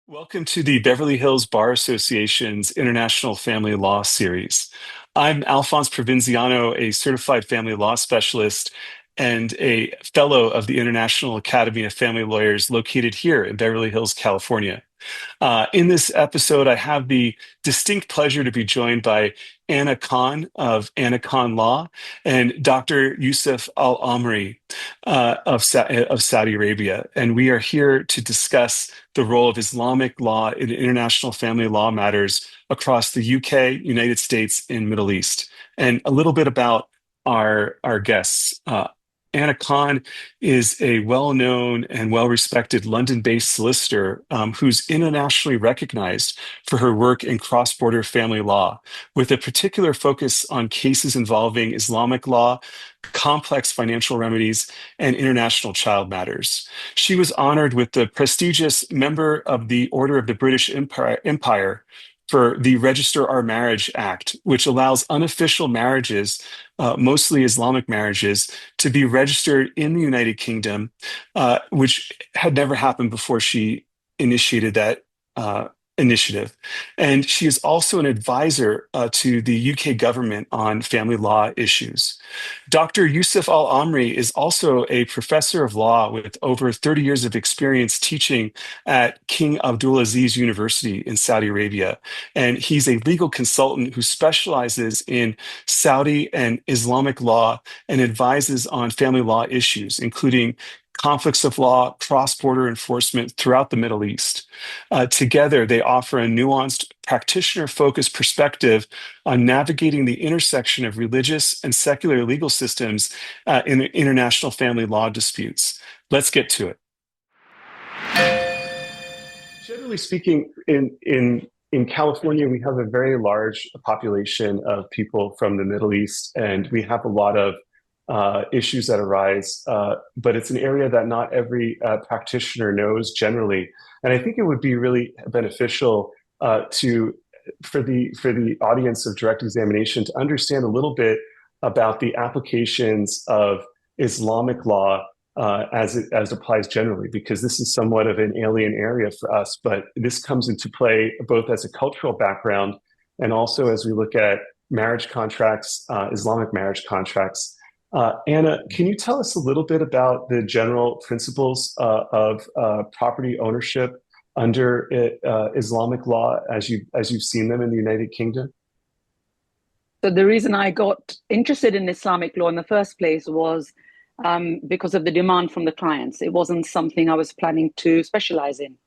Welcome to the Beverly Hills Bar Association's International Family Law Series. I'm Alphonse Provinziano, a certified family law specialist and a fellow of the International Academy of Family Lawyers located here in Beverly Hills, California. In this episode, I have the distinct pleasure to be joined by Aina Khan of Aina Khan Law and Dr. Yousef Al-Amri of Saudi Arabia. And we are here to discuss the role of Islamic law in international family law matters across the UK, United States, and Middle East. And a little bit about our guests. Aina Khan is a well-known and well-respected London-based solicitor who's internationally recognized for her work in cross-border family law, with a particular focus on cases involving Islamic law, complex financial remedies, and international child matters. She was honored with the prestigious Member of the Order of the British Empire for the Register Our Marriage Act, which allows unofficial marriages, mostly Islamic marriages, to be registered in the United Kingdom, which had never happened before she initiated that initiative. And she is also an advisor to the UK government on family law issues. Dr. Yousef Al-Amri is also a professor of law with over 30 years of experience teaching at King Abdulaziz University in Saudi Arabia. And he's a legal consultant who specializes in Saudi and Islamic law and advises on family law issues, including conflicts of law, cross-border enforcement throughout the Middle East. Together, they offer a nuanced, practitioner-focused perspective on navigating the intersection of religious and secular legal systems in international family law disputes. Let's get to it. Generally speaking, in California, we have a very large population of people from the Middle East, and we have a lot of issues that arise, but it's an area that not every practitioner knows generally. And I think it would be really beneficial for the audience of direct examination to understand a little bit about the applications of Islamic law as it applies generally, because this is somewhat of an alien area for us. But this comes into play both as a cultural background and also as we look at marriage contracts, Islamic marriage contracts. Anna, can you tell us a little bit about the general principles of property ownership under Islamic law as you've seen them in the United Kingdom? So the reason I got interested in Islamic law in the first place was because of the demand from the clients. It wasn't something I was planning to specialize in.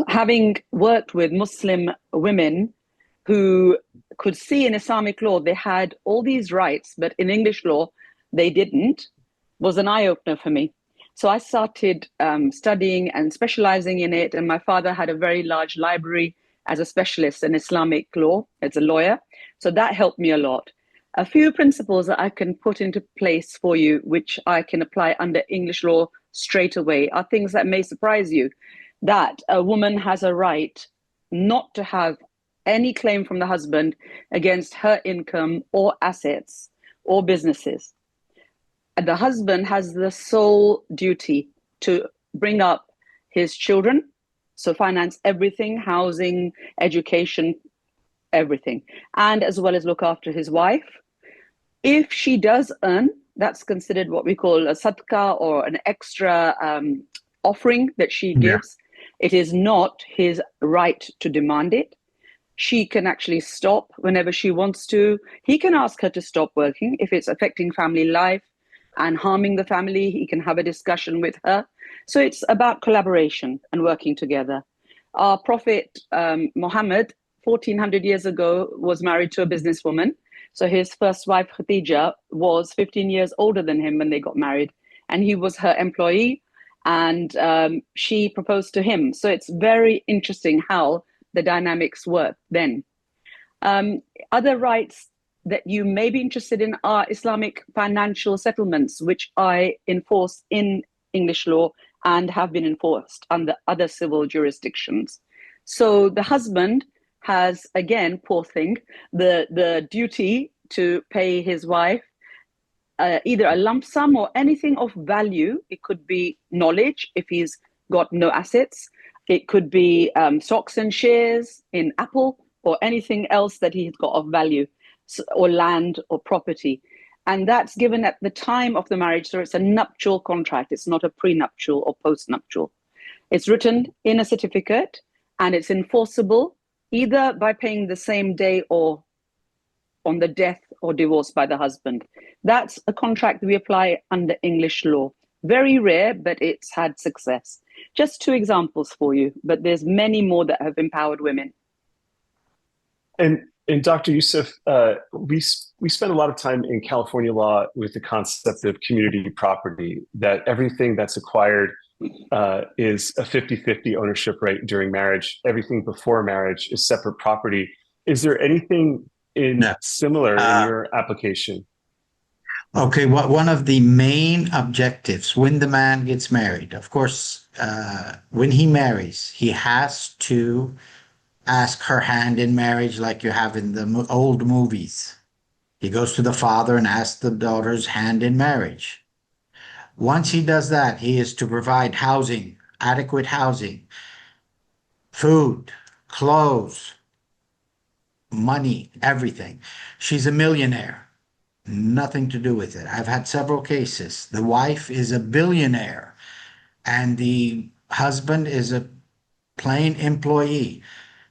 Having worked with Muslim women who could see in Islamic law they had all these rights, but in English law they didn't, was an eye-opener for me. So I started studying and specializing in it, and my father had a very large library as a specialist in Islamic law, as a lawyer. So that helped me a lot. A few principles that I can put into place for you, which I can apply under English law straight away, are things that may surprise you. That a woman has a right not to have any claim from the husband against her income or assets or businesses. The husband has the sole duty to bring up his children, so finance everything, housing, education, everything, and as well as look after his wife. If she does earn, that's considered what we call a sadaqah, or an extra offering that she gives. Yeah. It is not his right to demand it. She can actually stop whenever she wants to. He can ask her to stop working if it's affecting family life and harming the family. He can have a discussion with her. So it's about collaboration and working together. Our Prophet Muhammad, 1400 years ago, was married to a businesswoman. So his first wife, Khadija, was 15 years older than him when they got married. And he was her employee, and she proposed to him. So it's very interesting how the dynamics work then. Other rights that you may be interested in are Islamic financial settlements, which I enforce in English law and have been enforced under other civil jurisdictions. So the husband has, again, poor thing, the duty to pay his wife either a lump sum or anything of value. It could be knowledge if he's got no assets. It could be stocks and shares in Apple or anything else that he's got of value, or land or property. And that's given at the time of the marriage. So it's a nuptial contract. It's not a prenuptial or postnuptial. It's written in a certificate and it's enforceable either by paying the same day or on the death or divorce by the husband. That's a contract we apply under English law. Very rare, but it's had success. Just two examples for you, but there's many more that have empowered women. And Dr. Yousef, we spend a lot of time in California law with the concept of community property, that everything that's acquired is a 50-50 ownership right during marriage. Everything before marriage is separate property. Is there anything No. similar in your application? Okay, one of the main objectives when the man gets married, of course, when he marries, he has to ask her hand in marriage like you have in the old movies. He goes to the father and asks the daughter's hand in marriage. Once he does that, he is to provide housing, adequate housing, food, clothes, money, everything. She's a millionaire. Nothing to do with it. I've had several cases. The wife is a billionaire and the husband is a plain employee.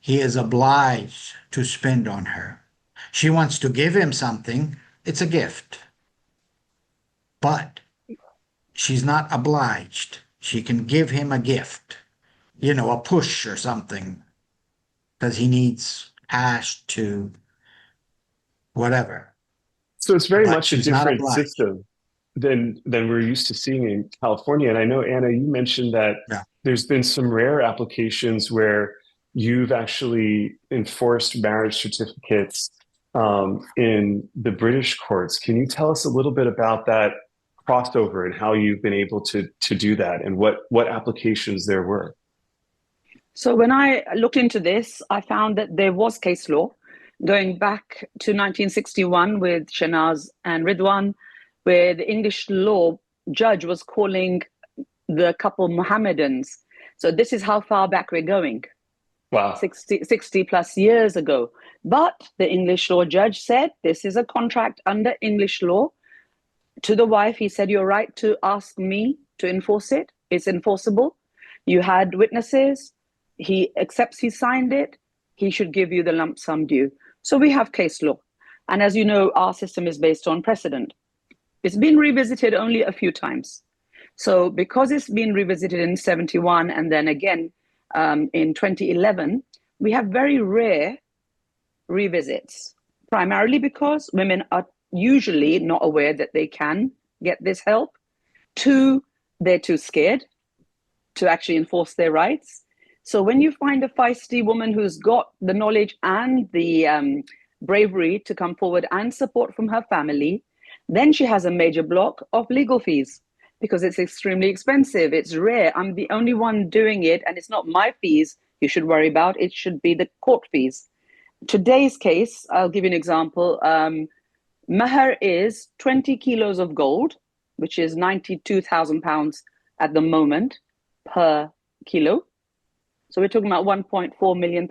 He is obliged to spend on her. She wants to give him something. It's a gift. But she's not obliged. She can give him a gift, a push or something, because he needs cash to whatever. So it's very But much a she's not different obliged. system than we're used to seeing in California. And I know, Anna, you mentioned that Yeah. there's been some rare applications where you've actually enforced marriage certificates in the British courts. Can you tell us a little bit about that crossover and how you've been able to do that and what applications there were? So when I looked into this, I found that there was case law going back to 1961 with Shanaz and Ridwan, where the English law judge was calling the couple Mohammedans. So this is how far back we're going. Wow. 60 plus years ago. But the English law judge said, this is a contract under English law. To the wife, he said, you're right to ask me to enforce it. It's enforceable. You had witnesses. He accepts he signed it. He should give you the lump sum due. So we have case law. And as you know, our system is based on precedent. It's been revisited only a few times. So because it's been revisited in 71 and then again in 2011, we have very rare revisits, primarily because women are usually not aware that they can get this help. Two, they're too scared to actually enforce their rights. So when you find a feisty woman who's got the knowledge and the bravery to come forward and support from her family, then she has a major block of legal fees because it's extremely expensive. It's rare. I'm the only one doing it, and it's not my fees you should worry about. It should be the court fees. Today's case, I'll give you an example. Mahar is 20 kilos of gold, which is £92,000 at the moment per kilo. So we're talking about £1.4 million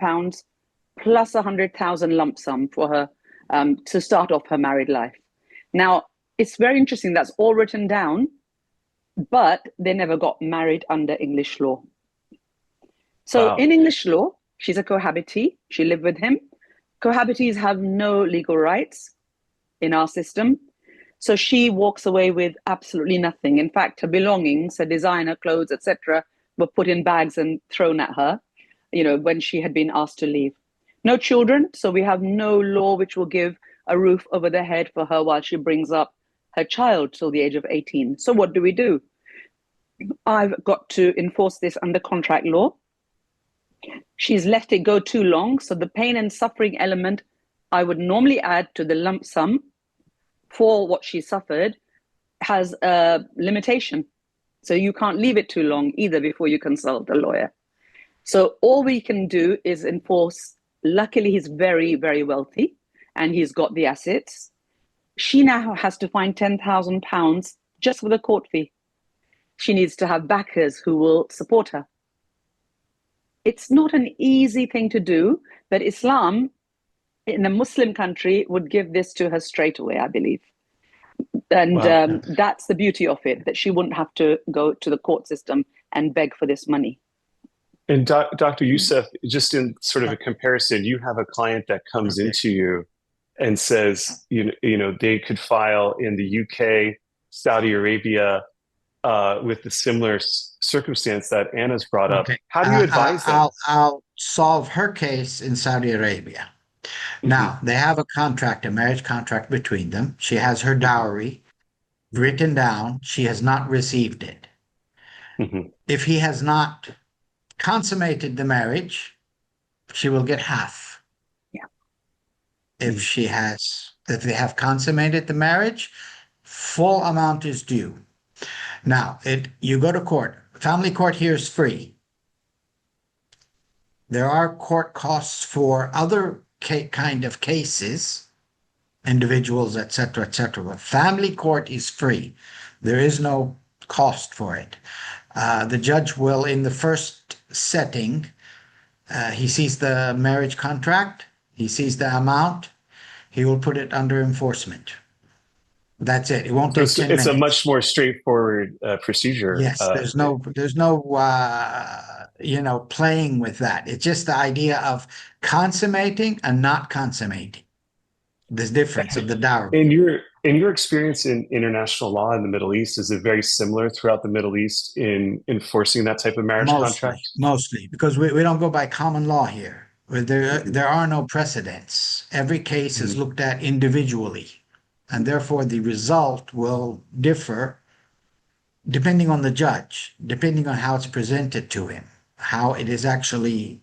plus 100,000 lump sum for her to start off her married life. Now, it's very interesting. That's all written down, but they never got married under English law. So Wow. in English law, she's a cohabitee. She lived with him. Cohabitees have no legal rights in our system. So she walks away with absolutely nothing. In fact, her belongings, her designer clothes, etc., were put in bags and thrown at her, when she had been asked to leave. No children, so we have no law which will give a roof over the head for her while she brings up her child till the age of 18. So what do? I've got to enforce this under contract law. She's let it go too long, so the pain and suffering element I would normally add to the lump sum for what she suffered has a limitation. So you can't leave it too long either before you consult a lawyer. So all we can do is enforce. Luckily, he's very, very wealthy and he's got the assets. She now has to find £10,000 just for the court fee. She needs to have backers who will support her. It's not an easy thing to do, but Islam in a Muslim country would give this to her straight away, I believe. And Wow. that's the beauty of it, that she wouldn't have to go to the court system and beg for this money. And Dr. Yousef, just in sort of a comparison, you have a client that comes Okay. into you and says, they could file in the UK, Saudi Arabia, with the similar circumstance that Anna's brought up. Okay. How do you advise them? I'll solve her case in Saudi Arabia. Now, they have a contract, a marriage contract between them. She has her dowry written down. She has not received it. Mhm. If he has not consummated the marriage, she will get half. Yeah. If they have consummated the marriage, full amount is due. Now, you go to court. Family court here is free. There are court costs for other kind of cases, individuals, etc., etc. But family court is free. There is no cost for it. The judge will, in the first setting, he sees the marriage contract, he sees the amount, he will put it under enforcement. That's it. It won't So take 10 it's a minutes. much more straightforward procedure. Yes, there's no playing with that. It's just the idea of consummating and not consummating. The difference of the dowry. In your experience in international law in the Middle East, is it very similar throughout the Middle East in enforcing that type of marriage contract? Mostly, because we don't go by common law here. There are no precedents. Every case is Mhm. looked at individually, and therefore the result will differ depending on the judge, depending on how it's presented to him, how it is actually,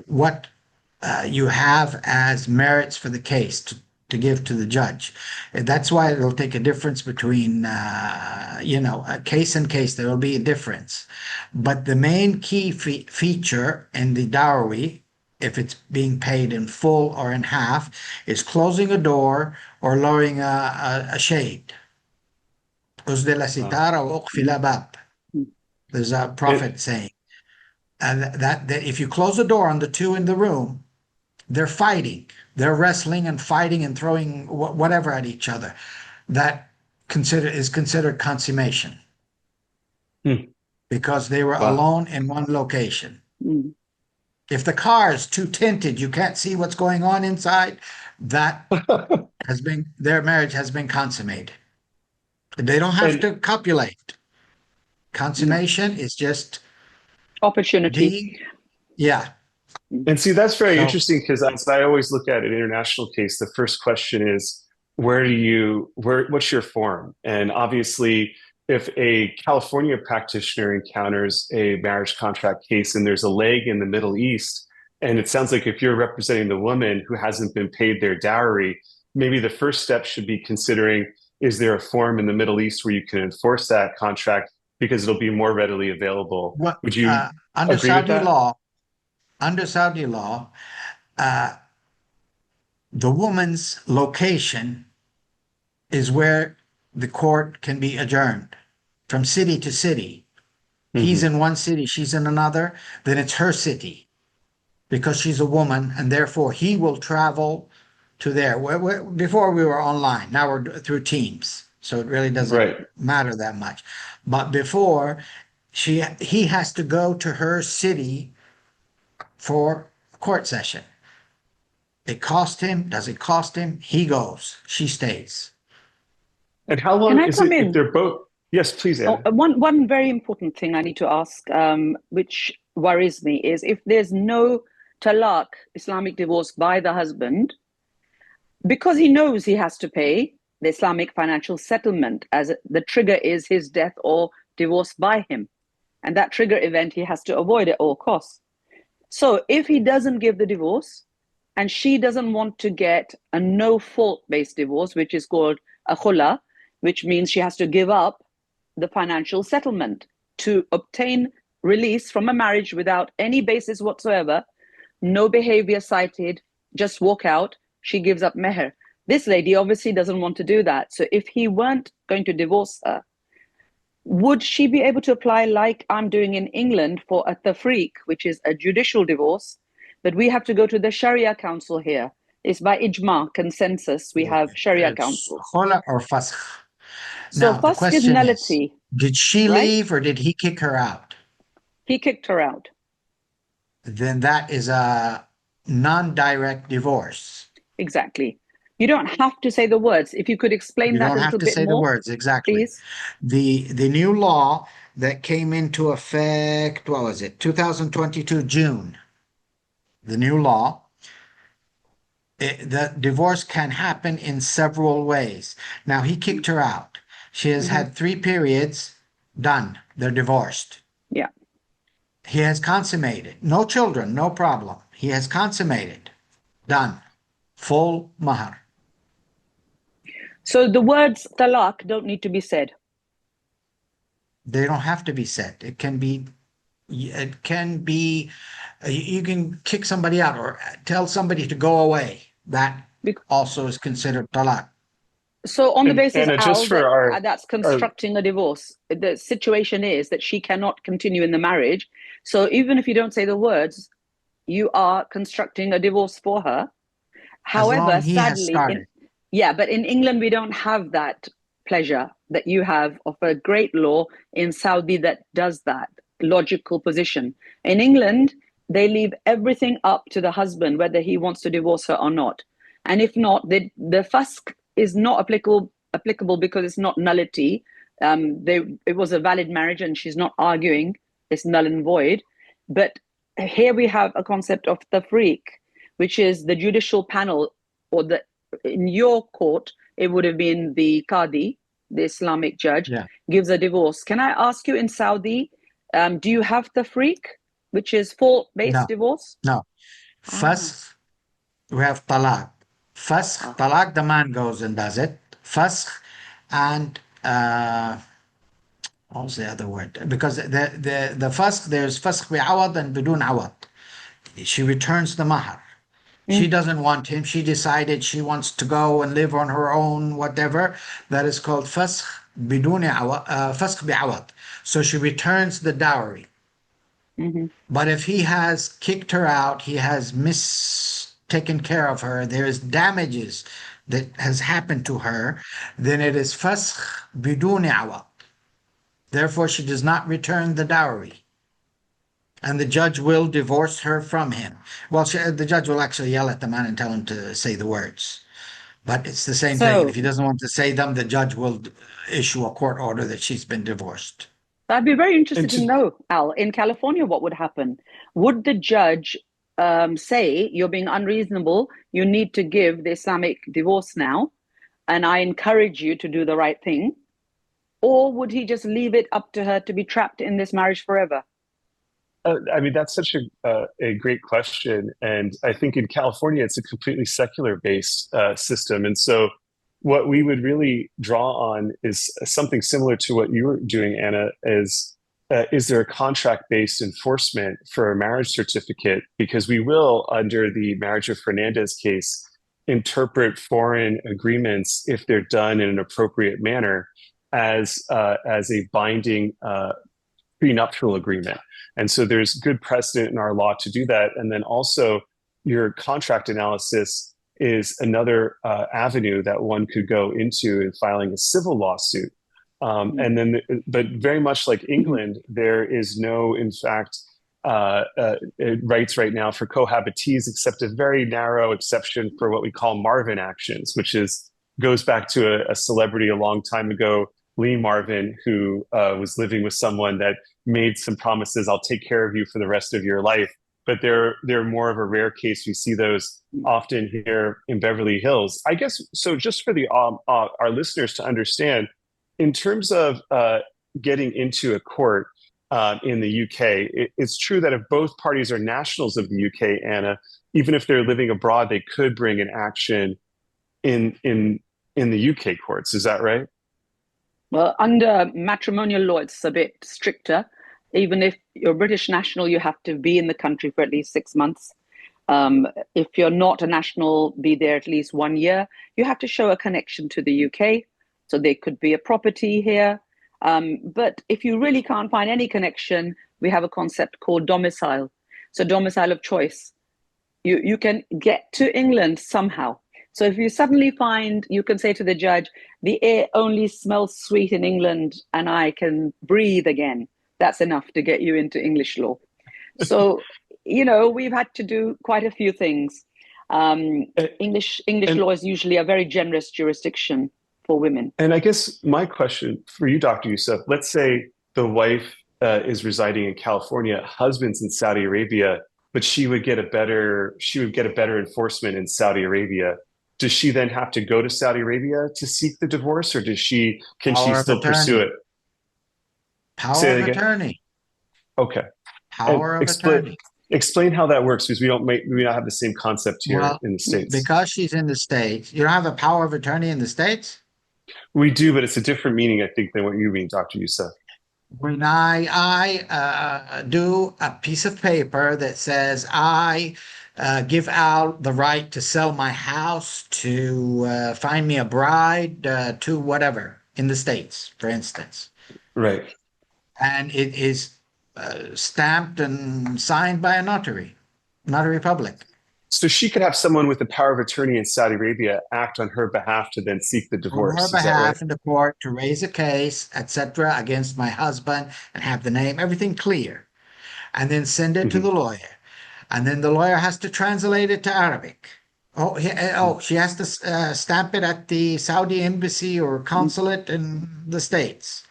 what you have as merits for the case to give to the judge. That's why it'll take a difference between, a case and case. There will be a difference. But the main key feature in the dowry, if it's being paid in full or in half, is closing a door or lowering a shade. Usdila sitara wa uqfila bab. There's a prophet saying. And that if you close the door on the two in the room, they're fighting, they're wrestling and fighting and throwing whatever at each other. That is considered consummation because they were Wow. alone in one location. If the car is too tinted, you can't see what's going on inside. That their marriage has been consummated. They don't have And to copulate. Consummation is just Opportunity. yeah. And see, that's very So interesting because as I always look at an international case, the first question is, what's your form? And obviously, if a California practitioner encounters a marriage contract case and there's a leg in the Middle East, and it sounds like if you're representing the woman who hasn't been paid their dowry, maybe the first step should be considering, is there a form in the Middle East where you can enforce that contract because it'll be more readily available? what Would you under agree with Saudi that? law, under Saudi law, uh, the woman's location is where the court can be adjourned from city to city. He's Mhm. in one city, she's in another, then it's her city because she's a woman, and therefore he will travel to there. Before we were online, now we're through Teams, so it really doesn't Right. matter that much. But before, he has to go to her city for a court session. It cost him. Does it cost him? He goes. She stays. And how Can long I is come it if in? they're both? Yes, please, Oh, Anna. one very important thing I need to ask, which worries me, is if there's no talaq, Islamic divorce by the husband, because he knows he has to pay the Islamic financial settlement, as the trigger is his death or divorce by him. And that trigger event he has to avoid at all costs. So if he doesn't give the divorce and she doesn't want to get a no fault based divorce, which is called a khula, which means she has to give up the financial settlement to obtain release from a marriage without any basis whatsoever, no behavior cited, just walk out, she gives up meher. This lady obviously doesn't want to do that. So if he weren't going to divorce her, would she be able to apply like I'm doing in England for a tafriq, which is a judicial divorce, but we have to go to the Sharia council here? It's by ijma, consensus, we have Sharia It's councils. khula or fasakh. So Now, the fasq is question is, nullity, did she right? leave or did he kick her out? He kicked her out. Then that is a non-direct divorce. Exactly. You don't have to say the words. If you could explain You that don't a have little to bit say the more, words exactly. please. The new law that came into effect, what was it? 2022 June. The new law, the divorce can happen in several ways. Now he kicked her out. She has Mm-hmm. had 3 periods. Done. They're divorced. Yeah. He has consummated. No children, no problem. He has consummated. Done. Full mahar. So the words talaq don't need to be said. They don't have to be said. It can be, you can kick somebody out or tell somebody to go away. That also is considered talaq. So on the And basis, Anna, just Al, for that our, that's our constructing a divorce. The situation is that she cannot continue in the marriage. So even if you don't say the words, you are constructing a divorce for her. As long However, he has sadly, started. but in England we don't have that pleasure that you have of a great law in Saudi that does that logical position. In England, they leave everything up to the husband whether he wants to divorce her or not. And if not, the fasq is not applicable because it's not nullity. It was a valid marriage and she's not arguing it's null and void. But here we have a concept of tafriq, which is the judicial panel, or the in your court, it would have been the Qadi, the Islamic judge, Yeah. gives a divorce. Can I ask you in Saudi, do you have tafriq, which is fault-based No, divorce? no. Ah, Fasq, we have talaq. Fasq, ah. talaq, the man goes and does it. Fasq and what was the other word? Because the fasq, there's fasq bi'awad and bidun awad. She returns the mahar. She Mm. doesn't want him. She decided she wants to go and live on her own, whatever. That is called fasq bidun fasq bi'awad. So she returns the dowry. Mm-hmm. But if he has kicked her out, he has mistaken care of her, there's damages that has happened to her, then it is fasq bidun awad. Therefore, she does not return the dowry. And the judge will divorce her from him. Well, the judge will actually yell at the man and tell him to say the words. But it's the same thing. And if So he doesn't want to say them, the judge will issue a court order that she's been divorced. I'd be very and interested to to know, Al, in California, what would happen? Would the judge say you're being unreasonable? You need to give the Islamic divorce now, and I encourage you to do the right thing? Or would he just leave it up to her to be trapped in this marriage forever? I mean, that's such a great question. And I think in California, it's a completely secular based system. And so, what we would really draw on is something similar to what you were doing, Anna, is there a contract based enforcement for a marriage certificate? Because we will, under the Marriage of Fernandez case, interpret foreign agreements, if they're done in an appropriate manner, as a binding prenuptial agreement. And so there's good precedent in our law to do that. And then also your contract analysis is another avenue that one could go into in filing a civil lawsuit. And then, but very much like England, there is no, in fact, rights right now for cohabitees, except a very narrow exception for what we call Marvin actions, which goes back to a celebrity a long time ago, Lee Marvin, who was living with someone that made some promises, I'll take care of you for the rest of your life. But they're more of a rare case. We see those often here in Beverly Hills. I guess so. Just for the our listeners to understand, in terms of getting into a court in the UK, it's true that if both parties are nationals of the UK, Anna, even if they're living abroad, they could bring an action in the UK courts. Is that right? Well, under matrimonial law, it's a bit stricter. Even if you're a British national, you have to be in the country for at least 6 months. If you're not a national, be there at least 1 year. You have to show a connection to the UK. So there could be a property here. But if you really can't find any connection, we have a concept called domicile. So domicile of choice. You can get to England somehow. So if you suddenly find, you can say to the judge, the air only smells sweet in England and I can breathe again. That's enough to get you into English law. So, we've had to do quite a few things. English And law is usually a very generous jurisdiction for women. and I guess my question for you, Dr. Yousef, let's say the wife is residing in California, husband's in Saudi Arabia, but she would get a better enforcement in Saudi Arabia. Does she then have to go to Saudi Arabia to seek the divorce, or can she Power of still pursue attorney. it? Say Power that of again. attorney. Okay. And Power of explain attorney. explain how that works, because we not have the same concept here Well, in the States. because she's in the States, you don't have a power of attorney in the States? We do, but it's a different meaning, I think, than what you mean, Dr. Yousef. When I do a piece of paper that says I give out the right to sell my house, to find me a bride, to whatever in the States, for instance, Right. and it is stamped and signed by a notary public. So she could have someone with the power of attorney in Saudi Arabia act on her behalf to then seek the On her divorce. Is that right? behalf in the court to raise a case, etc., against my husband and have the name, everything clear, and then send it to Hmm. the lawyer. And then the lawyer has to translate it to Arabic. She has to stamp it at the Saudi embassy or consulate in the States,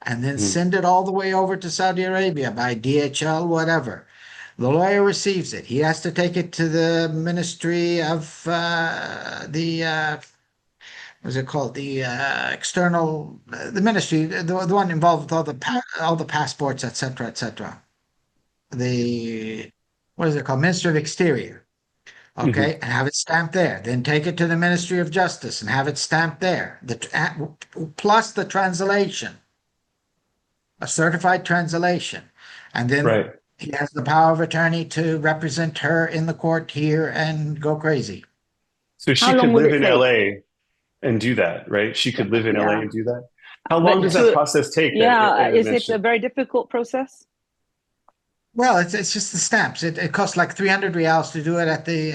and then Hmm. send it all the way over to Saudi Arabia by DHL, whatever. The lawyer receives it. He has to take it to the Ministry of what's it called? The external, the ministry, the one involved with all the passports, etc., etc. The what is it called? Ministry of Exterior. Hmm. Okay, and have it stamped there. Then take it to the Ministry of Justice and have it stamped there. Plus the translation, a certified translation, and then Right. he has the power of attorney to represent her in the court here and go crazy. So How she long could will live it in take? LA and do that, right? She could live in LA Yeah, and do that. How long but does that to process take that yeah, Anna is it a mentioned? very difficult process? Well, it's just the stamps. It costs like 300 reals to do it at the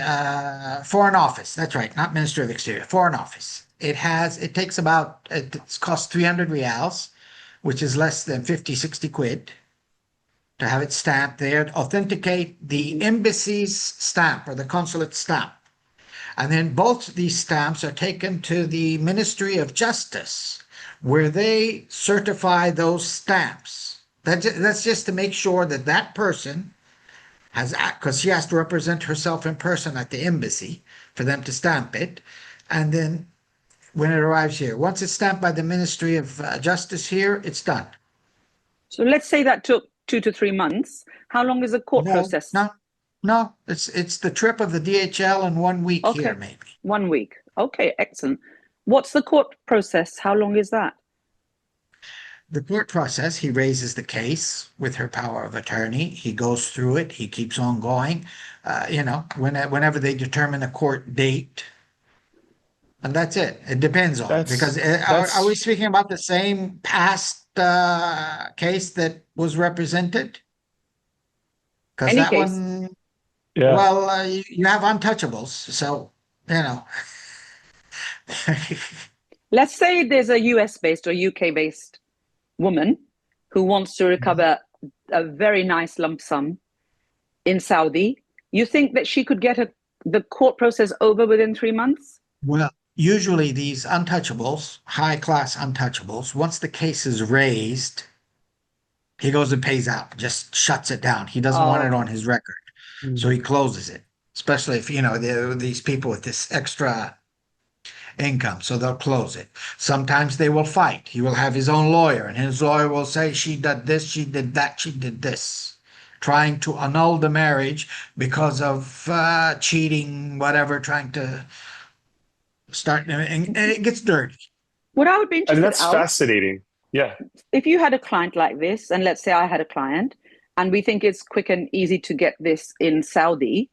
Foreign Office. That's right, not Ministry of Exterior, Foreign Office. It takes about, it costs 300 reals, which is less than 50, 60 quid to have it stamped there, authenticate the embassy's stamp or the consulate stamp. And then both these stamps are taken to the Ministry of Justice, where they certify those stamps. That's just to make sure that that person has, because she has to represent herself in person at the embassy for them to stamp it. And then when it arrives here, once it's stamped by the Ministry of Justice here, it's done. So let's say that took 2 to 3 months. How long is the court No, process? no, no. It's the trip of the DHL and 1 week here, Okay, maybe. 1 week. Okay, excellent. What's the court process? How long is that? The court process, he raises the case with her power of attorney. He goes through it. He keeps on going. Whenever they determine a court date, and that's it. It depends on because That's are we that's speaking about the same past case that was represented? Because Any that case. one, yeah. well, you have untouchables, so you know. Let's say there's a US based or UK based woman who wants to recover a very nice lump sum in Saudi. You think that she could get the court process over within 3 months? Well, usually these untouchables, high class untouchables, once the case is raised, he goes and pays out, just shuts it down. He doesn't Oh, want it okay. on his record. So he closes it, especially if, these people with this extra income. So they'll close it. Sometimes they will fight. He will have his own lawyer, and his lawyer will say, she did this, she did that, she did this, trying to annul the marriage because of cheating, whatever, trying to start, and it gets dirty. What I would be I mean, interested, that's Al, fascinating. Yeah. if you had a client like this, and let's say I had a client, and we think it's quick and easy to get this in Saudi,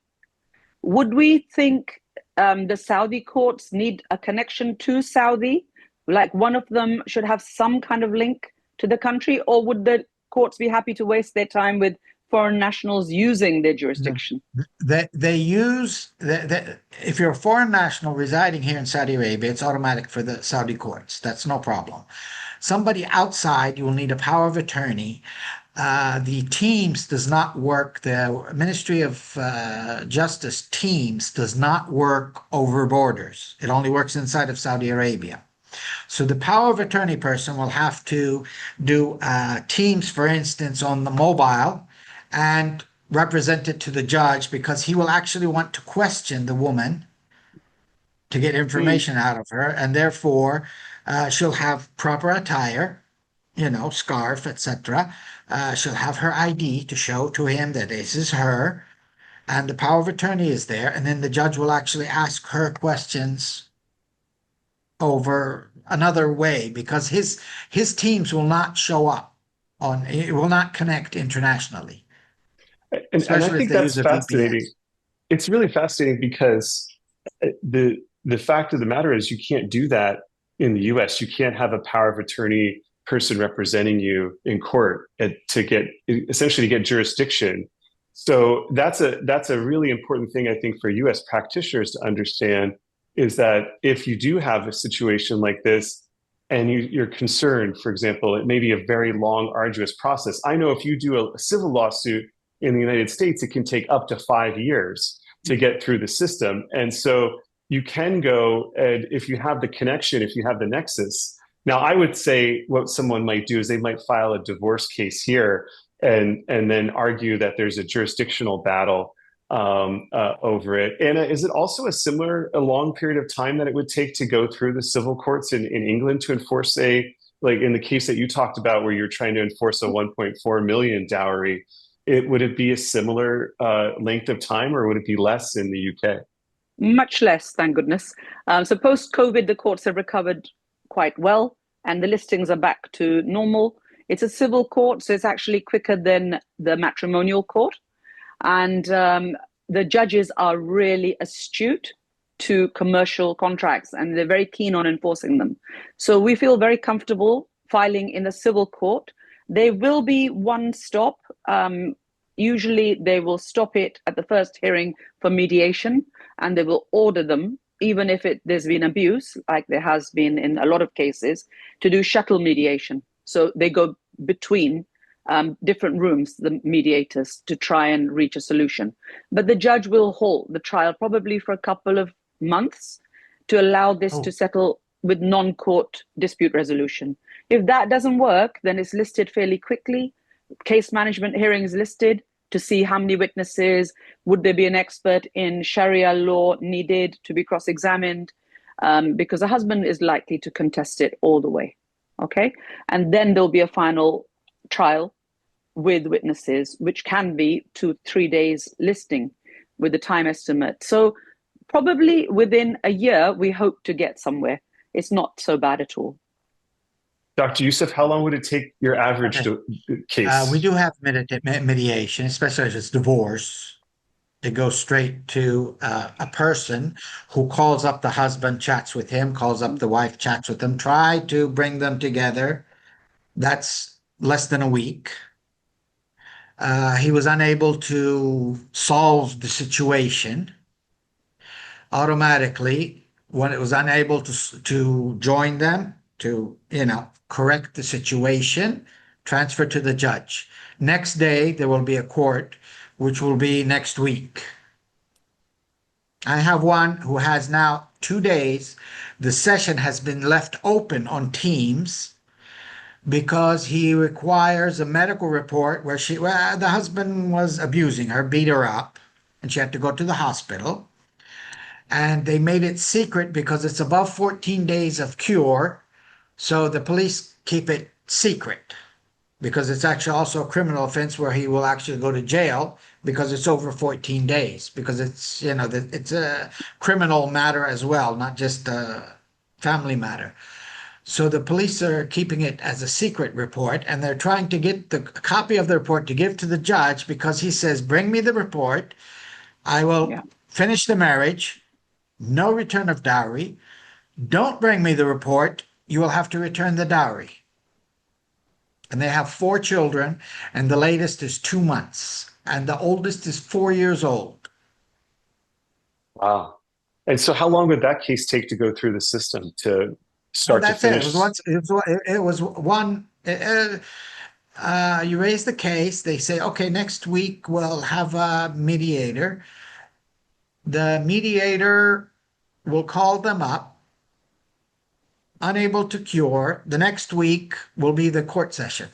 would we think the Saudi courts need a connection to Saudi? Like one of them should have some kind of link to the country, or would the courts be happy to waste their time with foreign nationals using their jurisdiction? They use if you're a foreign national residing here in Saudi Arabia, it's automatic for the Saudi courts. That's no problem. Somebody outside, you will need a power of attorney. The teams does not work. The Ministry of Justice teams does not work over borders. It only works inside of Saudi Arabia. So the power of attorney person will have to do teams, for instance, on the mobile and represent it to the judge, because he will actually want to question the woman to get information out of her, and therefore she'll have proper attire, scarf, etc. She'll have her ID to show to him that this is her, and the power of attorney is there, and then the judge will actually ask her questions over another way, because his teams will not show up it will not connect internationally, And I especially if think they that's use a VPN. fascinating. It's really fascinating because the fact of the matter is you can't do that in the US. You can't have a power of attorney person representing you in court to get essentially to get jurisdiction. So that's a really important thing, I think, for US practitioners to understand, is that if you do have a situation like this and you're concerned, for example, it may be a very long, arduous process. I know if you do a civil lawsuit in the United States, it can take up to 5 years to get through the system. And so you can go, and if you have the connection, if you have the nexus. Now, I would say what someone might do is they might file a divorce case here and then argue that there's a jurisdictional battle over it. Anna, is it also a long period of time that it would take to go through the civil courts in England to enforce like in the case that you talked about where you're trying to enforce a 1.4 million dowry? Would it be a similar length of time, or would it be less in the UK? Much less, thank goodness. So post-COVID, the courts have recovered quite well, and the listings are back to normal. It's a civil court, so it's actually quicker than the matrimonial court. And the judges are really astute to commercial contracts, and they're very keen on enforcing them. So we feel very comfortable filing in the civil court. There will be one stop. Usually they will stop it at the first hearing for mediation, and they will order them, even if there's been abuse, like there has been in a lot of cases, to do shuttle mediation. So they go between different rooms, the mediators, to try and reach a solution. But the judge will halt the trial probably for a couple of months to allow this to settle with non-court dispute resolution. If that doesn't work, then it's listed fairly quickly. Case management hearings listed to see how many witnesses, would there be an expert in Sharia law needed to be cross-examined, because a husband is likely to contest it all the way, okay? And then there'll be a final trial with witnesses, which can be 2-3 days listing with the time estimate. So probably within a year, we hope to get somewhere. It's not so bad at all. Dr. Yousef, how long would it take your average case? We do have mediation, especially if it's divorce. It goes straight to a person who calls up the husband, chats with him, calls up the wife, chats with them, try to bring them together. That's less than a week. He was unable to solve the situation. Automatically, when it was unable to join them, to correct the situation, transfer to the judge. Next day, there will be a court, which will be next week. I have one who has now 2 days. The session has been left open on Teams because he requires a medical report where the husband was abusing her, beat her up, and she had to go to the hospital. And they made it secret because it's above 14 days of cure. So the police keep it secret because it's actually also a criminal offense where he will actually go to jail because it's over 14 days, because it's, it's a criminal matter as well, not just a family matter. So the police are keeping it as a secret report, and they're trying to get a copy of the report to give to the judge, because he says, bring me the report. I will finish the marriage. No return of dowry. Don't bring me the report. You will have to return the dowry. and they have 4 children, and the latest is 2 months, and the oldest is 4 years old. Wow. And so how long would that case take to go through the system to And start to that's it. It was finish? once. It was one. You raise the case. They say, okay, next week we'll have a mediator. The mediator will call them up, unable to cure. The next week will be the court session.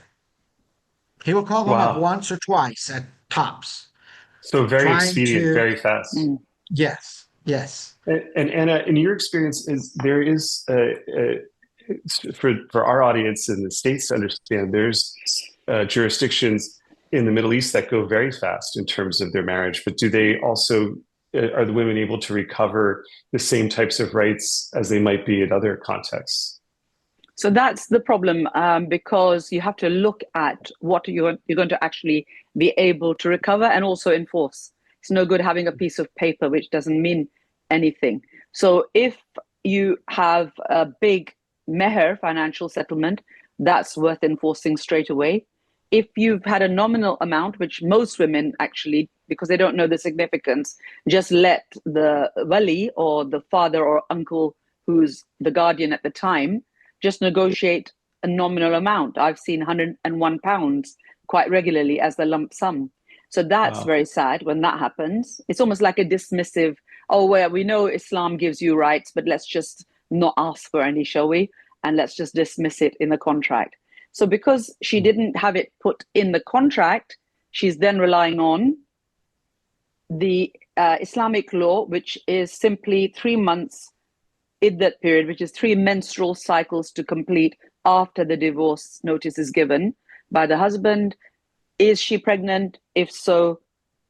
He will call them up Wow. once or twice at tops, So very trying expedient, to, very fast. Mm. yes, yes. And Anna, in your experience, is there is for our audience in the States to understand, there's jurisdictions in the Middle East that go very fast in terms of their marriage, but do they also are the women able to recover the same types of rights as they might be in other contexts? So that's the problem, because you have to look at what you're going to actually be able to recover and also enforce. It's no good having a piece of paper which doesn't mean anything. So if you have a big meher financial settlement, that's worth enforcing straight away. If you've had a nominal amount, which most women actually, because they don't know the significance, just let the wali or the father or uncle who's the guardian at the time just negotiate a nominal amount. I've seen £101 quite regularly as the lump sum. So that's Wow. very sad when that happens. It's almost like a dismissive, oh, well, we know Islam gives you rights, but let's just not ask for any, shall we? And let's just dismiss it in the contract. So because she didn't have it put in the contract, she's then relying on the Islamic law, which is simply 3 months iddat period, which is 3 menstrual cycles to complete after the divorce notice is given by the husband. Is she pregnant? If so,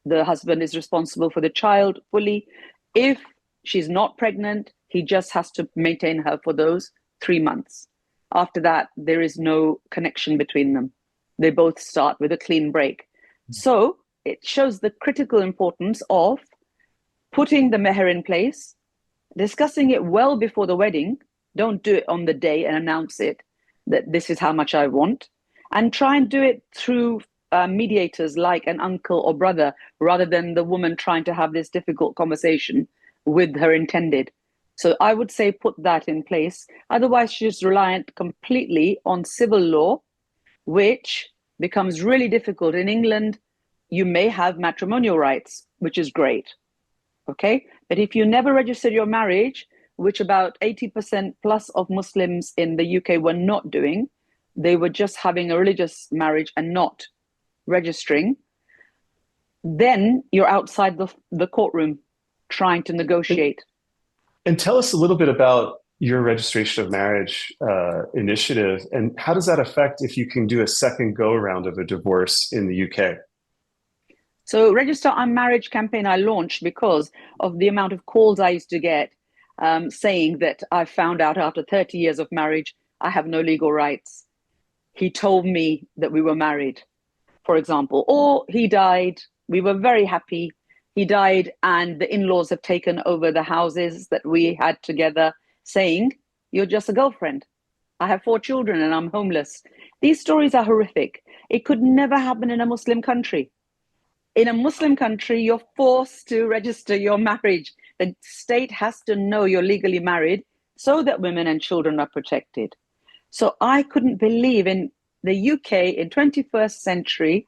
the husband is responsible for the child fully. If she's not pregnant, he just has to maintain her for those 3 months. After that, there is no connection between them. They both start with a clean break. So it shows the critical importance of putting the meher in place, discussing it well before the wedding. Don't do it on the day and announce it that this is how much I want. And try and do it through mediators like an uncle or brother, rather than the woman trying to have this difficult conversation with her intended. So I would say put that in place. Otherwise, she's reliant completely on civil law, which becomes really difficult. In England, you may have matrimonial rights, which is great. Okay. But if you never registered your marriage, which about 80% plus of Muslims in the UK were not doing, they were just having a religious marriage and not registering, then you're outside the courtroom trying to negotiate. And tell us a little bit about your registration of marriage initiative, and how does that affect if you can do a second go around of a divorce in the UK? So Register I'm Marriage campaign I launched because of the amount of calls I used to get saying that I found out after 30 years of marriage, I have no legal rights. He told me that we were married, for example, or he died. We were very happy. He died and the in-laws have taken over the houses that we had together, saying, you're just a girlfriend. I have 4 children and I'm homeless. These stories are horrific. It could never happen in a Muslim country. In a Muslim country, you're forced to register your marriage. The state has to know you're legally married so that women and children are protected. So I couldn't believe in the UK in 21st century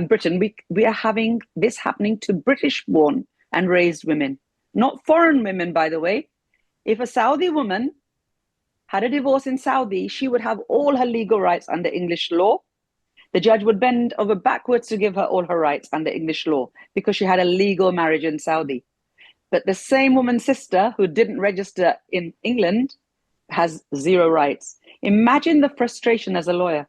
Britain, we are having this happening to British born and raised women, not foreign women, by the way. If a Saudi woman had a divorce in Saudi, she would have all her legal rights under English law. The judge would bend over backwards to give her all her rights under English law because she had a legal marriage in Saudi. But the same woman's sister who didn't register in England has 0 rights. Imagine the frustration as a lawyer.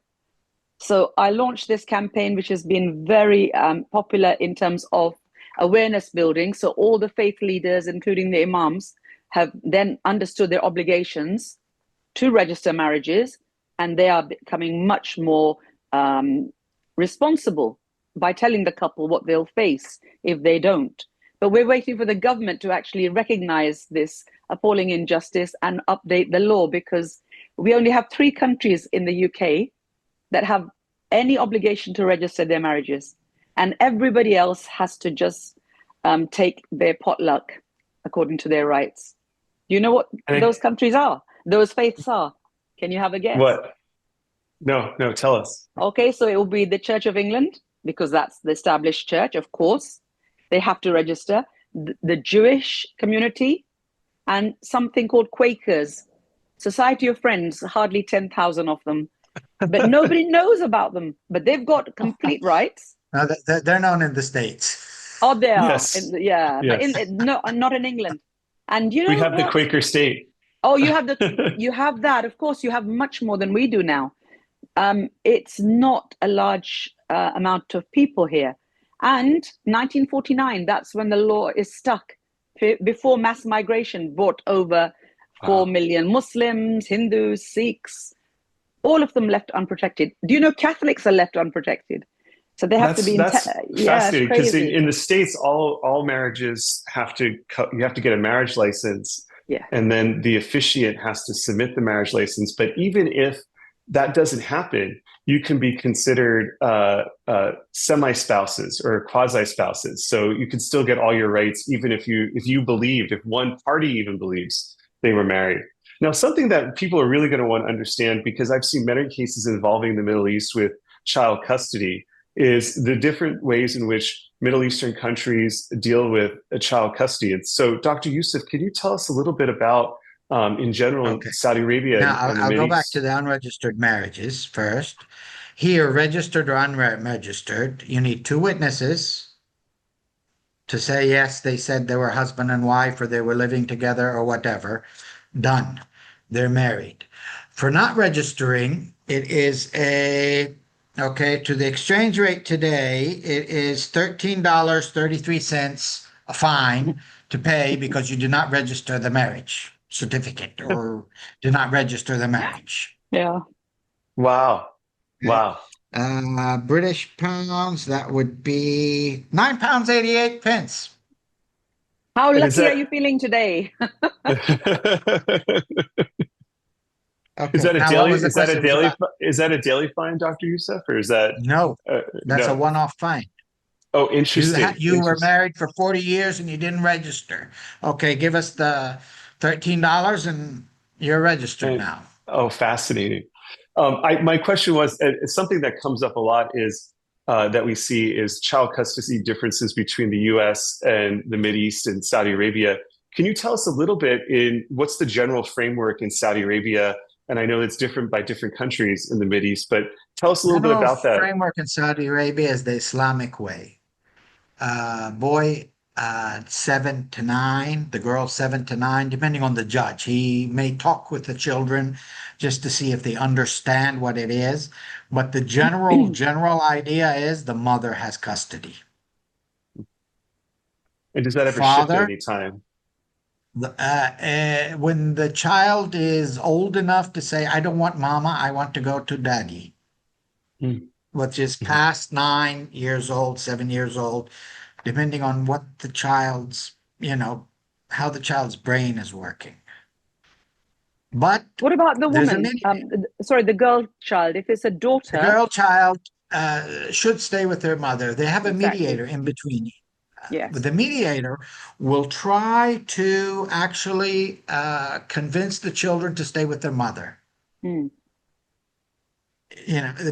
So I launched this campaign, which has been very popular in terms of awareness building. So all the faith leaders, including the imams, have then understood their obligations to register marriages, and they are becoming much more responsible by telling the couple what they'll face if they don't. But we're waiting for the government to actually recognize this appalling injustice and update the law, because we only have 3 countries in the UK that have any obligation to register their marriages, and everybody else has to just take their potluck according to their rights. Do you know what those countries are? Those faiths are? Can you have a guess? What? No, no, tell us. Okay, so it will be the Church of England, because that's the established church, of course. They have to register. The Jewish community, and something called Quakers. Society of Friends, hardly 10,000 of them. But nobody knows about them. But they've got complete rights. No, they're known in the States. Oh, they are. Yes. Yeah, yes. But no, not in England. And you know we have what? the Quaker state. Oh, you have that. Of course, you have much more than we do now. It's not a large amount of people here. And 1949, that's when the law is stuck. Before mass migration brought over 4 million Muslims, Hindus, Sikhs, all of them left unprotected. Do you know Catholics are left unprotected? So they have to be. That's fascinating, because in the States, all marriages you have to get a marriage license, and then the officiant has to submit the marriage license. But even if that doesn't happen, you can be considered semi-spouses or quasi-spouses. So you can still get all your rights, even if one party even believes they were married. Now, something that people are really going to want to understand, because I've seen many cases involving the Middle East with child custody, is the different ways in which Middle Eastern countries deal with child custody. And so, Dr. Yousef, can you tell us a little bit about, in general, Saudi Arabia? Now, I'll go back to the unregistered marriages first. Here, registered or unregistered, you need 2 witnesses to say, yes, they said they were husband and wife, or they were living together, or whatever. Done. They're married. For not registering, it is to the exchange rate today, it is $13.33 a fine to pay because you did not register the marriage certificate or did not register the marriage. Yeah. Wow. Wow. British pounds, that would be £9.88. How lucky are you feeling today? Is that a daily fine, Dr. Yousef, or is that no? That's a one-off fine. Oh, interesting. You were married for 40 years and you didn't register. Okay, give us the $13 and you're registered now. Oh, fascinating. My question was, something that comes up a lot is that we see is child custody differences between the U.S. and the Mideast and Saudi Arabia. Can you tell us a little bit in what's the general framework in Saudi Arabia? And I know it's different by different countries in the Mideast, but tell us a little bit about that. The framework in Saudi Arabia is the Islamic way. Boy, 7 to 9, the girl 7 to 9, depending on the judge. He may talk with the children just to see if they understand what it is. But the general idea is the mother has custody. And does that ever shift at any time? When the child is old enough to say, I don't want mama, I want to go to daddy, which is past 9 years old, 7 years old, depending on what the child's, how the child's brain is working. But what about the woman? The girl child. If it's a daughter, the girl child should stay with their mother. They have a mediator in between. Yes. The mediator will try to actually convince the children to stay with their mother.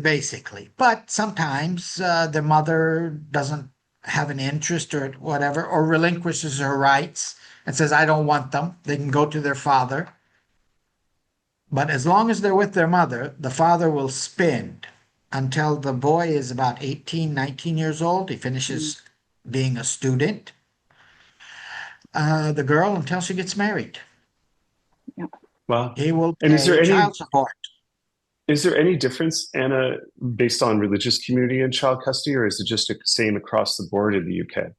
Basically. But sometimes the mother doesn't have an interest or whatever, or relinquishes her rights and says, I don't want them. They can go to their father. But as long as they're with their mother, the father will spend until the boy is about 18, 19 years old. He finishes being a student. The girl until she gets married. Yeah. Wow. He will pay child support. Is there any difference, Anna, based on religious community and child custody, or is it just the same across the board in the UK?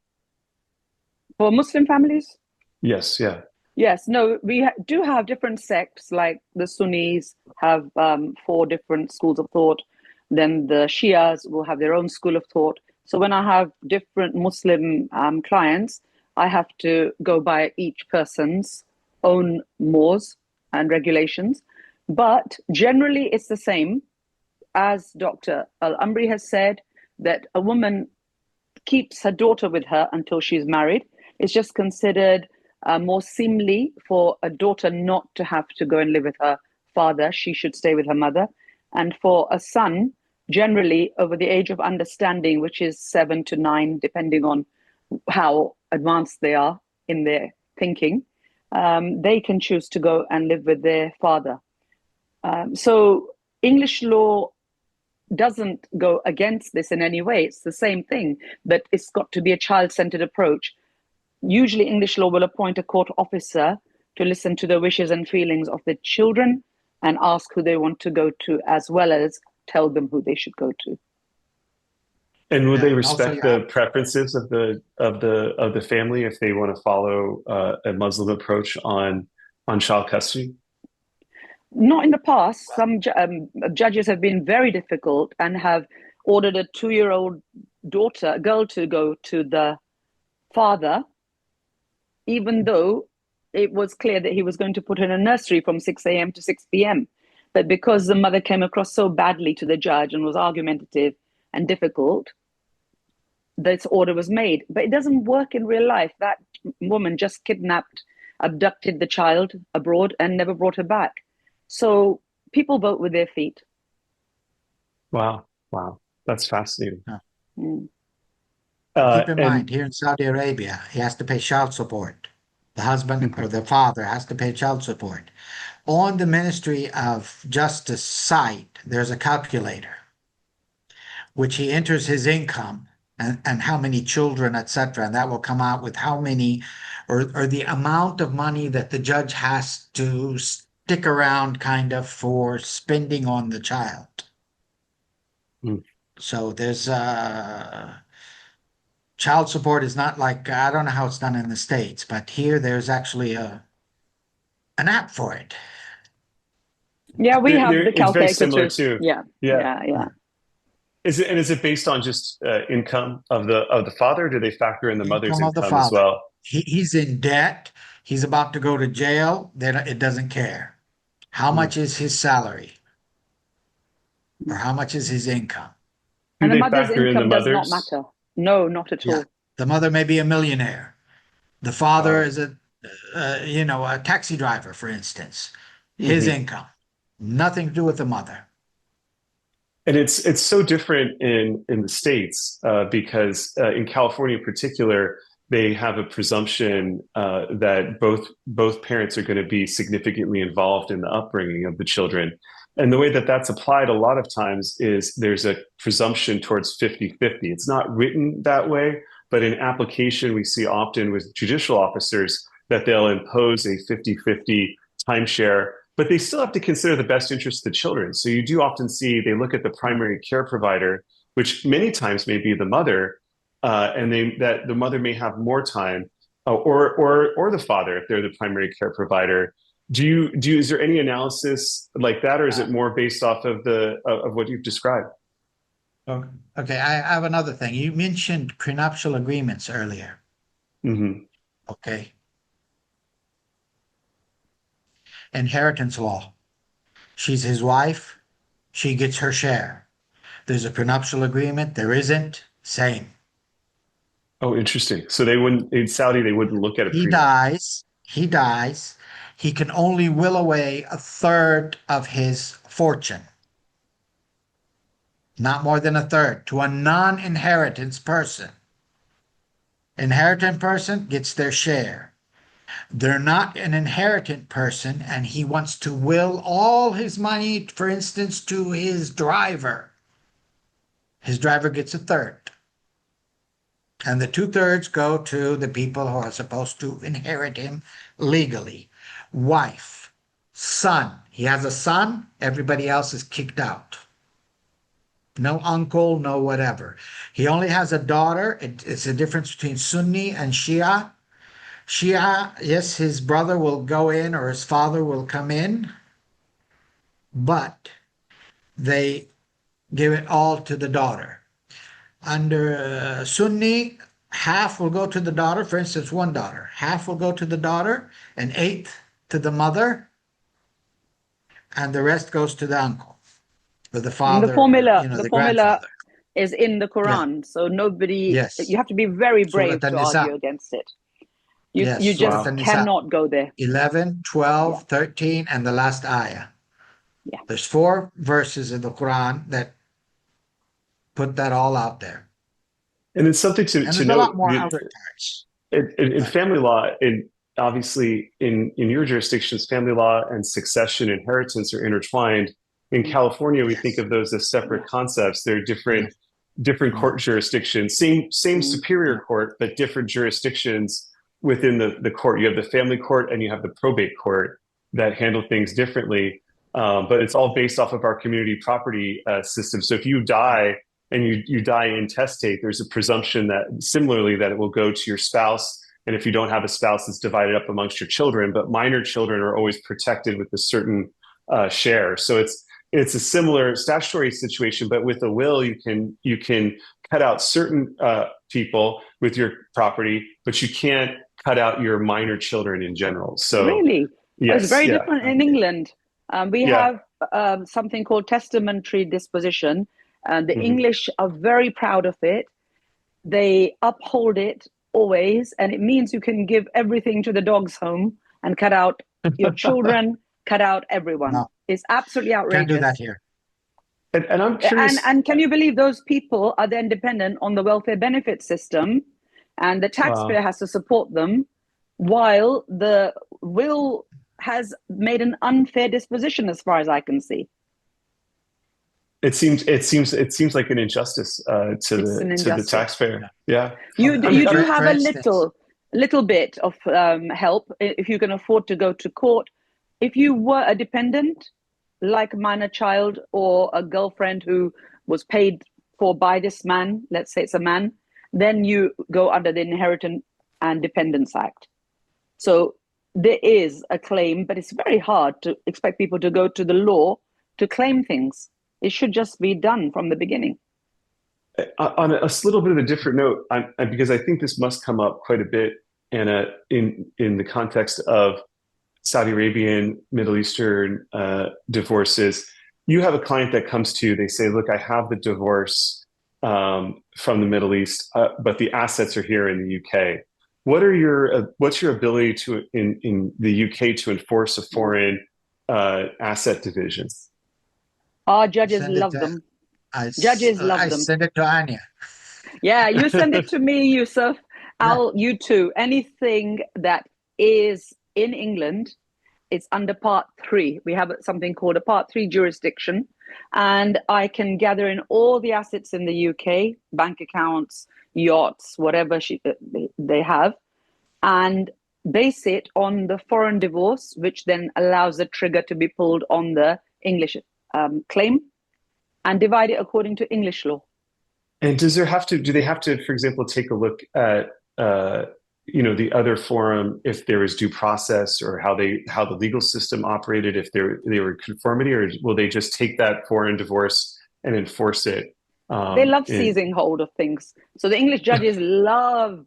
For Muslim families? Yes, yeah. Yes, no, we do have different sects, like the Sunnis have 4 different schools of thought. Then the Shias will have their own school of thought. So when I have different Muslim clients, I have to go by each person's own laws and regulations. But generally, it's the same. as Dr. Alamry has said, that a woman keeps her daughter with her until she's married. It's just considered more seemly for a daughter not to have to go and live with her father. She should stay with her mother. And for a son, generally over the age of understanding, which is 7 to 9, depending on how advanced they are in their thinking, they can choose to go and live with their father. So English law doesn't go against this in any way. It's the same thing, but it's got to be a child-centered approach. Usually English law will appoint a court officer to listen to the wishes and feelings of the children and ask who they want to go to, as well as tell them who they should go to. And would they Also, respect the preferences of the family if they want to follow a Muslim approach on child custody? Not in the past. Some judges have been very difficult and have ordered a 2-year-old girl to go to the father, even though it was clear that he was going to put her in a nursery from 6 a.m. to 6 p.m. But because the mother came across so badly to the judge and was argumentative and difficult, this order was made. But it doesn't work in real life. That woman just kidnapped, abducted the child abroad and never brought her back. So people vote with their feet. Wow. That's fascinating. Mm. Keep in mind, here in Saudi Arabia, he has to pay child support. The husband or the father has to pay child support. On the Ministry of Justice site, there's a calculator, which he enters his income and how many children, etc. And that will come out with how many or the amount of money that the judge has to stick around kind of for spending on the child. So there's child support is not like, I don't know how it's done in the States, but here there's actually an app for it. Yeah, we have the It's very similar calculator too. too. Yeah. Is it based on just income of the father? Or do they factor in the mother's Income of the income as father. well? He's in debt. He's about to go to jail. Then it doesn't care. How much is his salary? Or how much is his income? Do And the they mother's factor in the income does not mother's? matter. No, not at all. The mother may be a millionaire. The father is a taxi driver, for instance. His income, nothing to do with the mother. And it's so different in the States because in California in particular, they have a presumption that both parents are going to be significantly involved in the upbringing of the children. And the way that that's applied a lot of times is there's a presumption towards 50-50. It's not written that way, but in application, we see often with judicial officers that they'll impose a 50-50 timeshare, but they still have to consider the best interest of the children. So you do often see they look at the primary care provider, which many times may be the mother, and that the mother may have more time, or the father if they're the primary care provider. Is there any analysis like that, or is it more based off of what you've described? Okay, I have another thing. You mentioned prenuptial agreements earlier. Okay. Inheritance law. She's his wife. She gets her share. There's a prenuptial agreement. There isn't. Same. Oh, interesting. So in Saudi, they wouldn't look at a He dies. He can only will away a third of his fortune. Not more than a third to a non-inheritance person. Inheritant person gets their share. They're not an inheritant person, and he wants to will all his money, for instance, to his driver. His driver gets a third. And the 2/3 go to the people who are supposed to inherit him legally. Wife, son. He has a son, everybody else is kicked out. No uncle, no whatever. He only has a daughter. It's a difference between Sunni and Shia. Shia, yes, his brother will go in or his father will come in, but they give it all to the daughter. Under Sunni, half will go to the daughter. For instance, one daughter. Half will go to the daughter, an eighth to the mother, and the rest goes to the uncle. But the The father, formula, the the formula grandfather. is in the Yeah. Quran, so nobody. Yes. You have to be very Surah brave to An-Nisa. argue against it. Yes. You Surah just Wow. An-Nisa. cannot go there. 11, Yeah, 12, 13, and the last ayah. yeah. There's 4 verses in the Quran that put that all out there. And it's something And to there's a lot note. more other parts. In But family law, obviously in your jurisdictions, family law and succession inheritance are intertwined. In Mm. California, we think yes. of those as separate concepts. They're Mm, different mm, court jurisdictions, same Mm. superior mm. court, but different jurisdictions within the court. You have the family court and you have the probate court that handle things differently. But it's all based off of our community property system. So if you die and you die intestate, there's a presumption that similarly that it will go to your spouse. And if you don't have a spouse, it's divided up amongst your children. But minor children are always protected with a certain share. So it's a similar statutory situation, but with a will, you can cut out certain people with your property, but you can't cut out your minor children in general. So Really? Oh, it's yes, very yeah, different in Okay. England. We yeah. have something called testamentary disposition, and the Mhm. English are very proud of it. They uphold it always, and it means you can give everything to the dog's home and cut out your children, cut out everyone. No, It's absolutely can't do that outrageous. here. And I'm And curious. and can you believe those people are then dependent on the welfare benefit system, and the taxpayer Wow. has to support them, while the will has made an unfair disposition, as far as I can see. It seems like an injustice It's an to the injustice. taxpayer. Yeah. Yeah. You I mean, you do For have a instance, little bit of help if you can afford to go to court. If you were a dependent, like a minor child or a girlfriend who was paid for by this man, let's say it's a man, then you go under the Inheritance and Dependence Act. So there is a claim, but it's very hard to expect people to go to the law to claim things. It should just be done from the beginning. on a little bit of a different note, because I think this must come up quite a bit in the context of Saudi Arabian, Middle Eastern divorces. You have a client that comes to you, they say, look, I have the divorce from the Middle East, but the assets are here in the UK. What's your ability in the UK to enforce a foreign asset division? Our I judges send it love to them. Judges love I them. send it to Anya. Yeah, you send it to me, Yousef. Yeah. You too. Anything that is in England, it's under Part 3. We have something called a Part 3 jurisdiction, and I can gather in all the assets in the UK, bank accounts, yachts, whatever they have, and base it on the foreign divorce, which then allows the trigger to be pulled on the English claim, and divide it according to English law. And do they have to, for example, take a look at the other forum if there is due process or how the legal system operated, if they were in conformity, or will they just take that foreign divorce and enforce it? They love seizing hold of things. So the English judges love,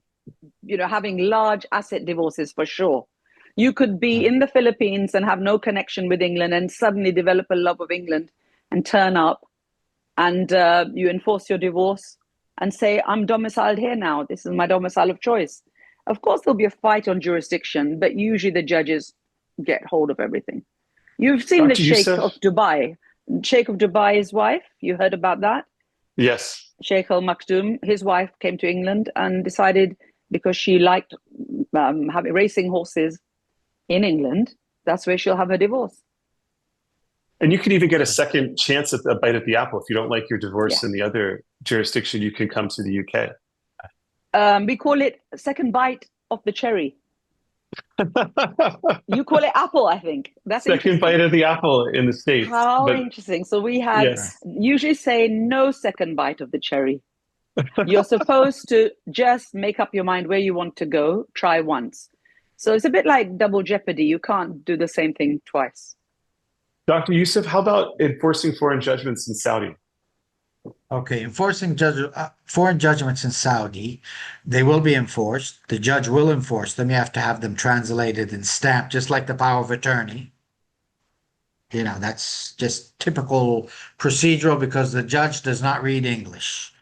having large asset divorces for sure. You could be in the Philippines and have no connection with England and suddenly develop a love of England and turn up, and you enforce your divorce and say, I'm domiciled here now. This is my domicile of choice. Of course, there'll be a fight on jurisdiction, but usually the judges get hold of everything. You've seen the Dr. Sheikh Yousef? of Dubai. Sheikh of Dubai's wife, you heard about that? Yes. Sheikh Al Maktoum, his wife came to England and decided, because she liked having racing horses in England, that's where she'll have her divorce. And you could even get a second chance at a bite at the apple. If you don't like your divorce Yeah. in the other jurisdiction, you can come to the UK. We call it second bite of the cherry. You call it apple, I think. That's Second bite of the apple in the States. How But interesting. So we had yes. usually say no second bite of the cherry. You're supposed to just make up your mind where you want to go, try once. So it's a bit like double jeopardy. You can't do the same thing twice. Dr. Yousef, how about enforcing foreign judgments in Saudi? Okay, foreign judgments in Saudi, they will be enforced. The judge will enforce them. You have to have them translated and stamped, just like the power of attorney. That's just typical procedural because the judge does not read English.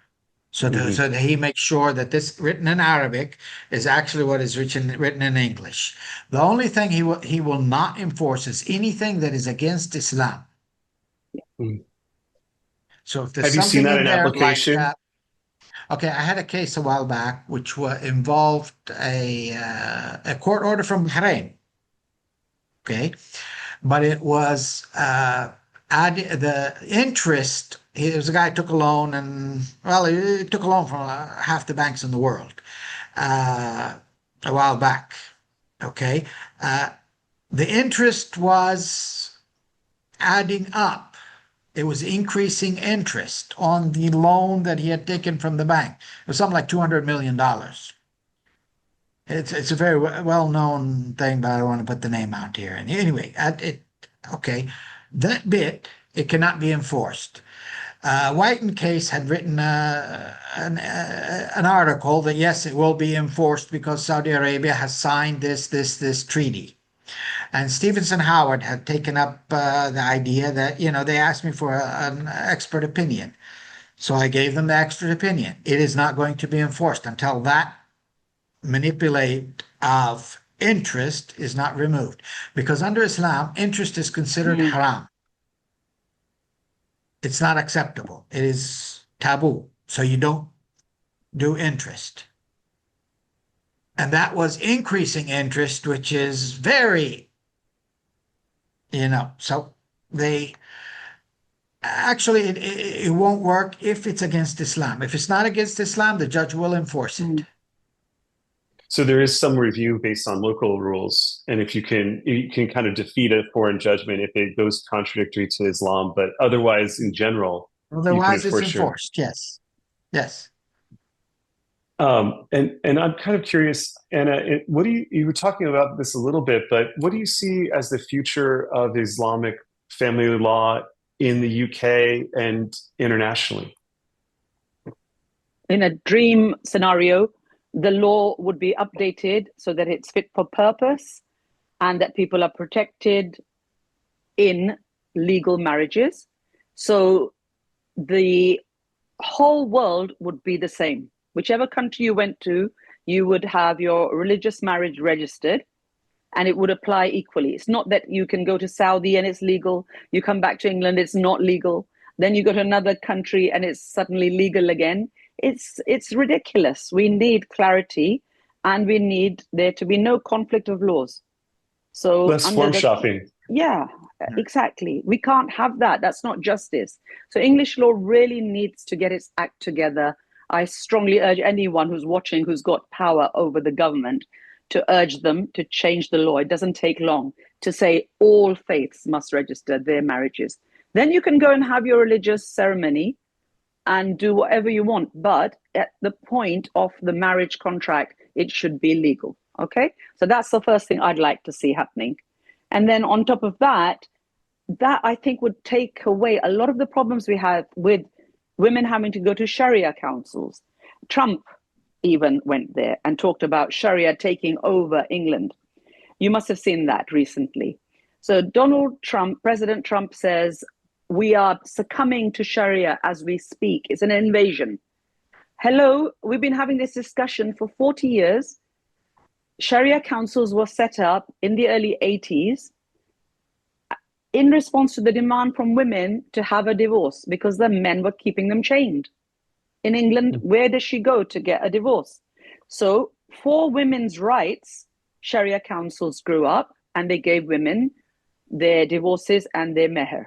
So, so that he makes sure that this written in Arabic is actually what is written in English. The only thing he will not enforce is anything that is against Islam. Mhm. So if there's Have you seen something that in in there like application? okay, I had a case a while back which involved a court order from Bahrain. Okay, but it was the interest. He was a guy who took a loan, and well, he took a loan from half the banks in the world uh, a while back. Okay, uh, the interest was adding up. It was increasing interest on the loan that he had taken from the bank. It was something like $200 million. It's a very well known thing, but I don't want to put the name out here. And anyway, okay, that bit it cannot be enforced. Whiten Case had written an article that yes, it will be enforced because Saudi Arabia has signed this treaty. And Stevenson Howard had taken up the idea that they asked me for an expert opinion, so I gave them the expert opinion. It is not going to be enforced until that manipulate of interest is not removed, because under Islam, interest is considered haram. It's not acceptable. It is taboo. So you don't do interest. And that was increasing interest, which is very, so they actually, it won't work if it's against Islam. If it's not against Islam, the judge will enforce it. So there is some review based on local rules, and if you can kind of defeat a foreign judgment if it goes contradictory to Islam, but otherwise, in general, you can Otherwise, it's enforce your. enforced. Yes. Yes. And I'm kind of curious, Anna, what do you were talking about this a little bit, but what do you see as the future of Islamic family law in the UK and internationally? In a dream scenario, the law would be updated so that it's fit for purpose and that people are protected in legal marriages. So the whole world would be the same. Whichever country you went to, you would have your religious marriage registered and it would apply equally. It's not that you can go to Saudi and it's legal, you come back to England, it's not legal, then you go to another country and it's suddenly legal again. It's ridiculous. We need clarity and we need there to be no conflict of laws. So Less form shopping. Yeah, exactly. We can't have that. That's not justice. So English law really needs to get its act together. I strongly urge anyone who's watching, who's got power over the government, to urge them to change the law. It doesn't take long to say all faiths must register their marriages. Then you can go and have your religious ceremony and do whatever you want. But at the point of the marriage contract, it should be legal. Okay? So that's the first thing I'd like to see happening. And then on top of that, that I think would take away a lot of the problems we have with women having to go to Sharia councils. Trump even went there and talked about Sharia taking over England. You must have seen that recently. So President Trump says, we are succumbing to Sharia as we speak. It's an invasion. Hello, we've been having this discussion for 40 years. Sharia councils were set up in the early 80s in response to the demand from women to have a divorce because the men were keeping them chained. In England, where does she go to get a divorce? So for women's rights, Sharia councils grew up and they gave women their divorces and their meher.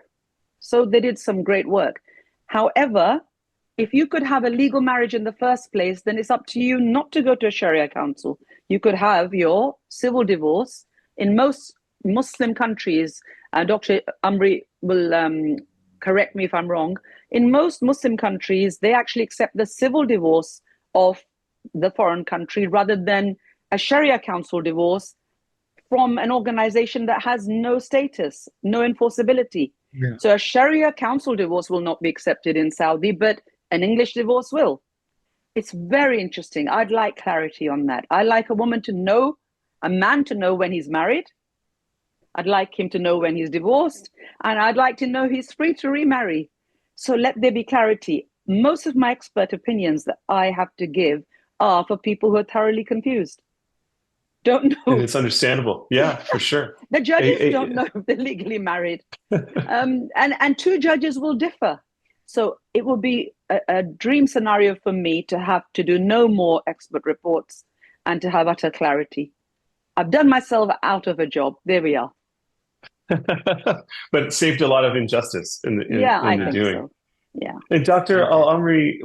So they did some great work. However, if you could have a legal marriage in the first place, then it's up to you not to go to a Sharia council. You could have your civil divorce. In most Muslim countries, Dr. Alamry will correct me if I'm wrong, in most Muslim countries, they actually accept the civil divorce of the foreign country rather than a Sharia council divorce from an organization that has no status, no enforceability. Yeah. So a Sharia council divorce will not be accepted in Saudi, but an English divorce will. It's very interesting. I'd like clarity on that. I like a woman to know, a man to know when he's married. I'd like him to know when he's divorced, and I'd like to know he's free to remarry. So let there be clarity. Most of my expert opinions that I have to give are for people who are thoroughly confused. Don't And know. it's understandable. Yeah, for sure. The judges don't know if they're legally married. And two judges will differ. So it will be a dream scenario for me to have to do no more expert reports and to have utter clarity. I've done myself out of a job. There we are. But it saved a lot of injustice in Yeah, I the think doing. so. Yeah. And Dr. Okay. Alamry,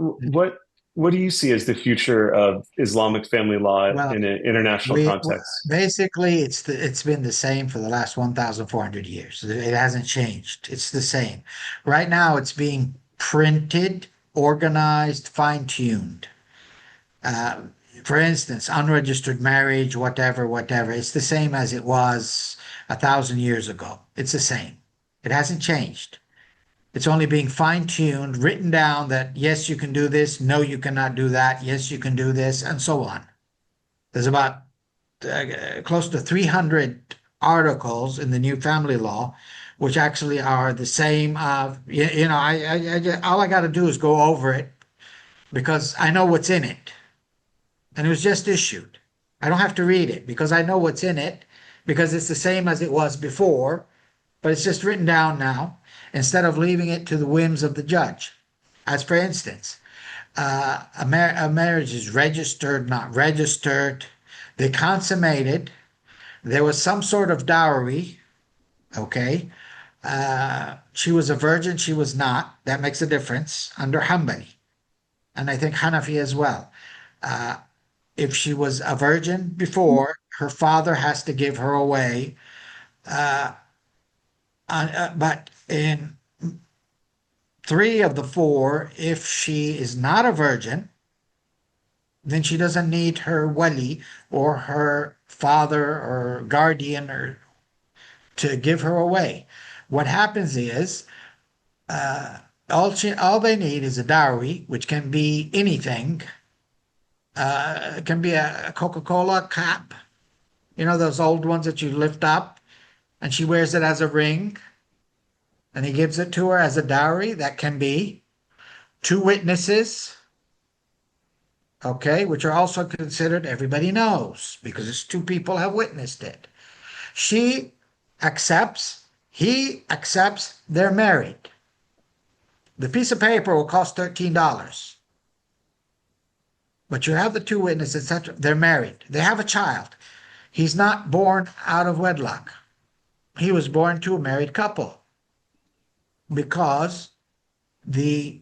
what do you see as the future of Islamic family law Well, in an international context? basically it's been the same for the last 1,400 years. It hasn't changed. It's the same. Right now, it's being printed, organized, fine-tuned. Uh, for instance, unregistered marriage, whatever. It's the same as it was 1,000 years ago. It's the same. It hasn't changed. It's only being fine-tuned, written down that yes, you can do this, no, you cannot do that, yes, you can do this, and so on. There's about close to 300 articles in the new family law, which actually are the same. All I got to do is go over it because I know what's in it, and it was just issued. I don't have to read it because I know what's in it because it's the same as it was before, but it's just written down now instead of leaving it to the whims of the judge. As for instance, a marriage is registered, not registered. They consummated. There was some sort of dowry. Okay. She was a virgin. She was not. That makes a difference under Hanbali. And I think Hanafi as well. If she was a virgin before, her father has to give her away. But in three of the four, if she is not a virgin, then she doesn't need her wali or her father or guardian or to give her away. What happens is all they need is a dowry, which can be anything. It can be a Coca-Cola cap, those old ones that you lift up, and she wears it as a ring, and he gives it to her as a dowry. That can be two witnesses, okay, which are also considered, everybody knows, because it's two people have witnessed it. She accepts, he accepts, they're married. The piece of paper will cost $13. But you have the two witnesses, etc. They're married. They have a child. He's not born out of wedlock. He was born to a married couple because the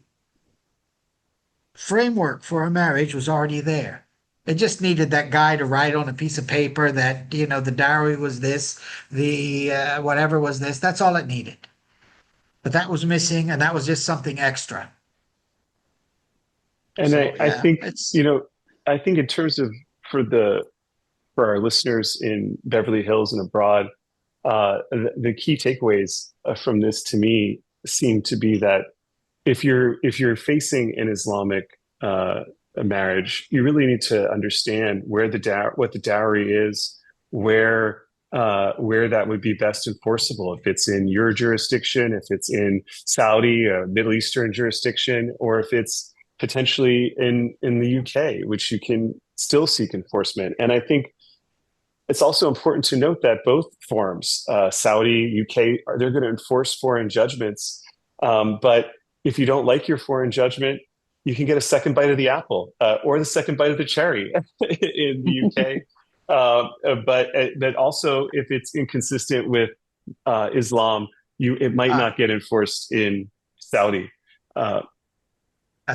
framework for a marriage was already there. It just needed that guy to write on a piece of paper that, the dowry was this, the whatever was this. That's all it needed. But that was missing, and that was just something extra. And So, I yeah, think, it's I think in terms of for our listeners in Beverly Hills and abroad, the key takeaways from this to me seem to be that if you're facing an Islamic marriage, you really need to understand what the dowry is, where that would be best enforceable. If it's in your jurisdiction, if it's in Saudi, a Middle Eastern jurisdiction, or if it's potentially in the UK, which you can still seek enforcement. And I think it's also important to note that both forms, Saudi, UK, they're going to enforce foreign judgments. But if you don't like your foreign judgment, you can get a second bite of the apple or the second bite of the cherry in the UK. But also, if it's inconsistent with Islam, it might uh, not get enforced in Saudi. a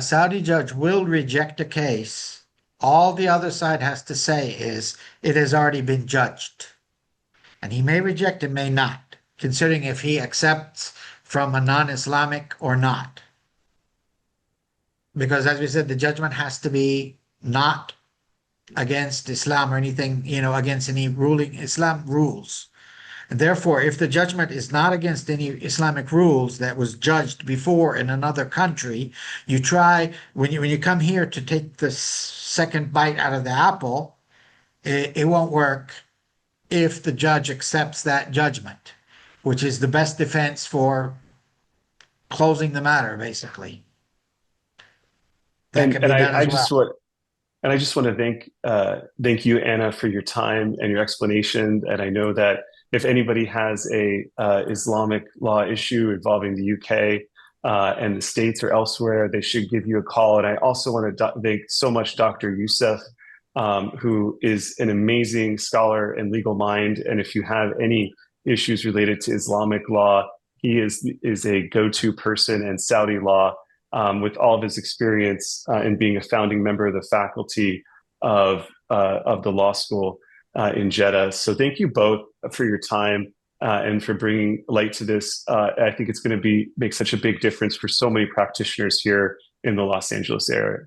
Saudi judge will reject a case. All the other side has to say is it has already been judged. And he may reject it, may not, considering if he accepts from a non-Islamic or not. Because as we said, the judgment has to be not against Islam or anything, against any ruling Islam rules. And therefore, if the judgment is not against any Islamic rules that was judged before in another country, you try when you come here to take the second bite out of the apple, it won't work if the judge accepts that judgment, which is the best defense for closing the matter, basically. That And can and be I, done I as well. just want And I just want to thank you, Anna, for your time and your explanation. And I know that if anybody has a Islamic law issue involving the UK and the States or elsewhere, they should give you a call. And I also want to thank so much Dr. Yousef, who is an amazing scholar and legal mind. And if you have any issues related to Islamic law, he is a go-to person in Saudi law with all of his experience in being a founding member of the faculty of the law school in Jeddah. So thank you both for your time and for bringing light to this. I think it's going to make such a big difference for so many practitioners here in the Los Angeles area.